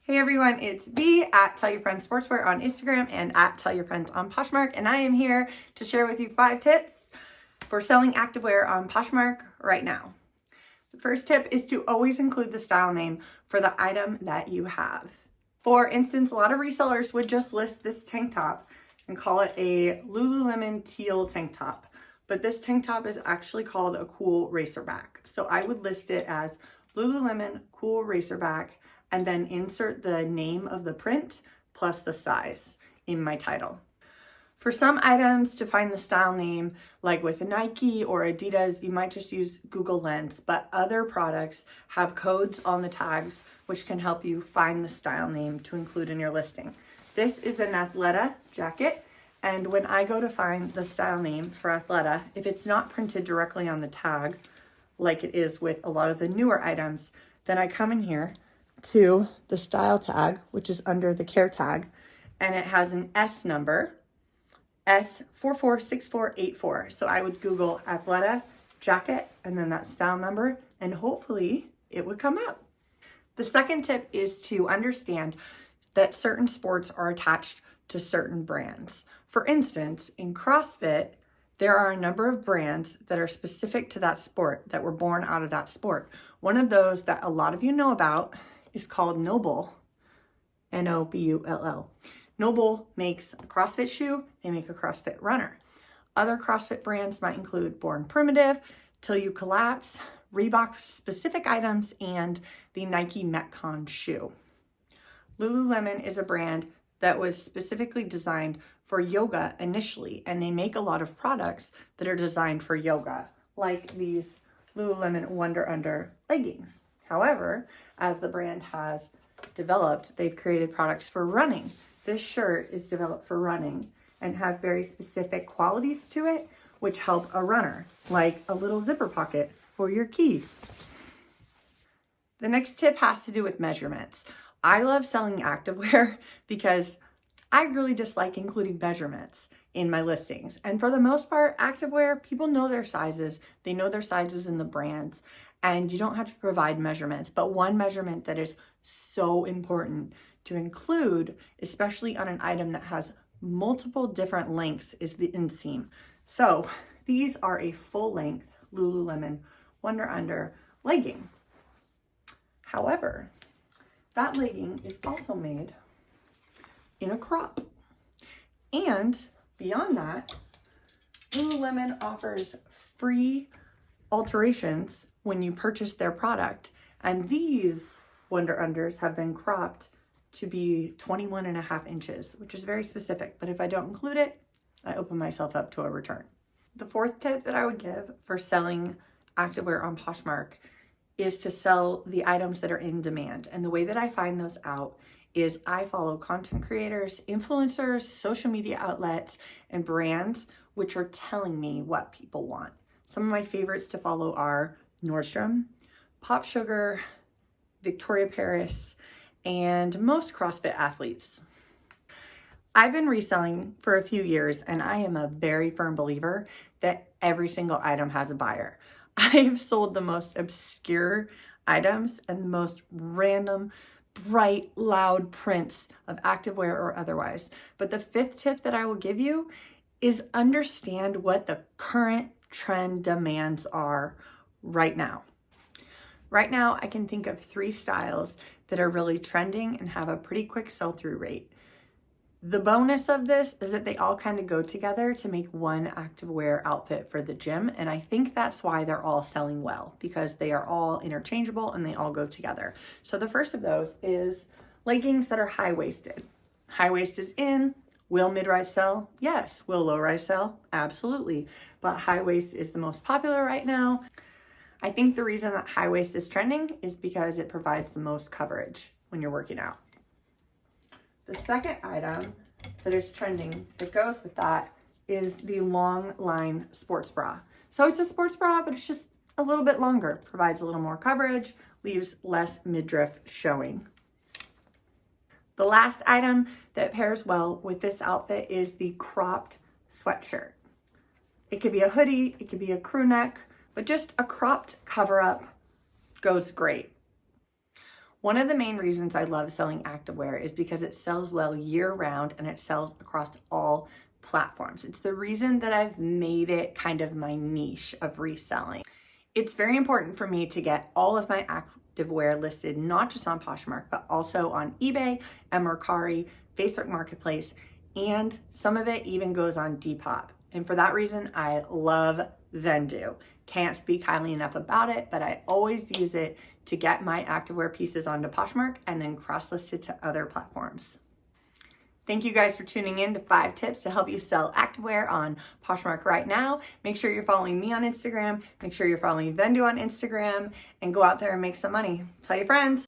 Hey everyone, it's V at Tell Your Friends Sportswear on Instagram and at Tell Your Friends on Poshmark, and I am here to share with you 5 tips for selling activewear on Poshmark right now. The first tip is to always include the style name for the item that you have. For instance, a lot of resellers would just list this tank top and call it a Lululemon teal tank top, but this tank top is actually called a cool racerback. So I would list it as Lululemon cool racerback and then insert the name of the print plus the size in my title. For some items, to find the style name, like with Nike or Adidas, you might just use Google Lens, but other products have codes on the tags which can help you find the style name to include in your listing. This is an Athleta jacket, and when I go to find the style name for Athleta, if it's not printed directly on the tag, like it is with a lot of the newer items, then I come in here to the style tag, which is under the care tag, and it has an S number, S446484. So I would Google Athleta jacket and then that style number, and hopefully it would come up. The second tip is to understand that certain sports are attached to certain brands. For instance, in CrossFit, there are a number of brands that are specific to that sport, that were born out of that sport. One of those that a lot of you know about is called Nobull, N-O-B-U-L-L. Nobull makes a CrossFit shoe, they make a CrossFit runner. Other CrossFit brands might include Born Primitive, Till You Collapse, Reebok specific items, and the Nike Metcon shoe. Lululemon is a brand that was specifically designed for yoga initially, and they make a lot of products that are designed for yoga, like these Lululemon Wonder Under leggings. However, as the brand has developed, they've created products for running. This shirt is developed for running and has very specific qualities to it, which help a runner, like a little zipper pocket for your keys. The next tip has to do with measurements. I love selling activewear because I really just like including measurements in my listings. And for the most part, activewear, people know their sizes. They know their sizes in the brands, and you don't have to provide measurements. But one measurement that is so important to include, especially on an item that has multiple different lengths, is the inseam. So these are a full length Lululemon Wonder Under legging. However, that legging is also made in a crop. And beyond that, Lululemon offers free alterations when you purchase their product. And these Wonder Unders have been cropped to be 21.5 inches, which is very specific. But if I don't include it, I open myself up to a return. The fourth tip that I would give for selling activewear on Poshmark is to sell the items that are in demand. And the way that I find those out is I follow content creators, influencers, social media outlets, and brands which are telling me what people want. Some of my favorites to follow are Nordstrom, Pop Sugar, Victoria Paris, and most CrossFit athletes. I've been reselling for a few years, and I am a very firm believer that every single item has a buyer. I've sold the most obscure items and the most random, bright, loud prints of activewear or otherwise. But the fifth tip that I will give you is understand what the current trend demands are right now. Right now, I can think of 3 styles that are really trending and have a pretty quick sell-through rate. The bonus of this is that they all kind of go together to make one activewear outfit for the gym. And I think that's why they're all selling well, because they are all interchangeable and they all go together. So the first of those is leggings that are high-waisted. High-waist is in. Will mid-rise sell? Yes. Will low-rise sell? Absolutely. But high-waist is the most popular right now. I think the reason that high-waist is trending is because it provides the most coverage when you're working out. The second item that is trending that goes with that is the long line sports bra. So it's a sports bra, but it's just a little bit longer, provides a little more coverage, leaves less midriff showing. The last item that pairs well with this outfit is the cropped sweatshirt. It could be a hoodie, it could be a crew neck, but just a cropped cover up goes great. One of the main reasons I love selling activewear is because it sells well year round and it sells across all platforms. It's the reason that I've made it kind of my niche of reselling. It's very important for me to get all of my activewear listed, not just on Poshmark, but also on eBay and Mercari, Facebook Marketplace, and some of it even goes on Depop. And for that reason, I love VENDOO. Can't speak highly enough about it, but I always use it to get my activewear pieces onto Poshmark and then cross-list it to other platforms. Thank you guys for tuning in to 5 tips to help you sell activewear on Poshmark right now. Make sure you're following me on Instagram. Make sure you're following VENDOO on Instagram and go out there and make some money. Tell your friends.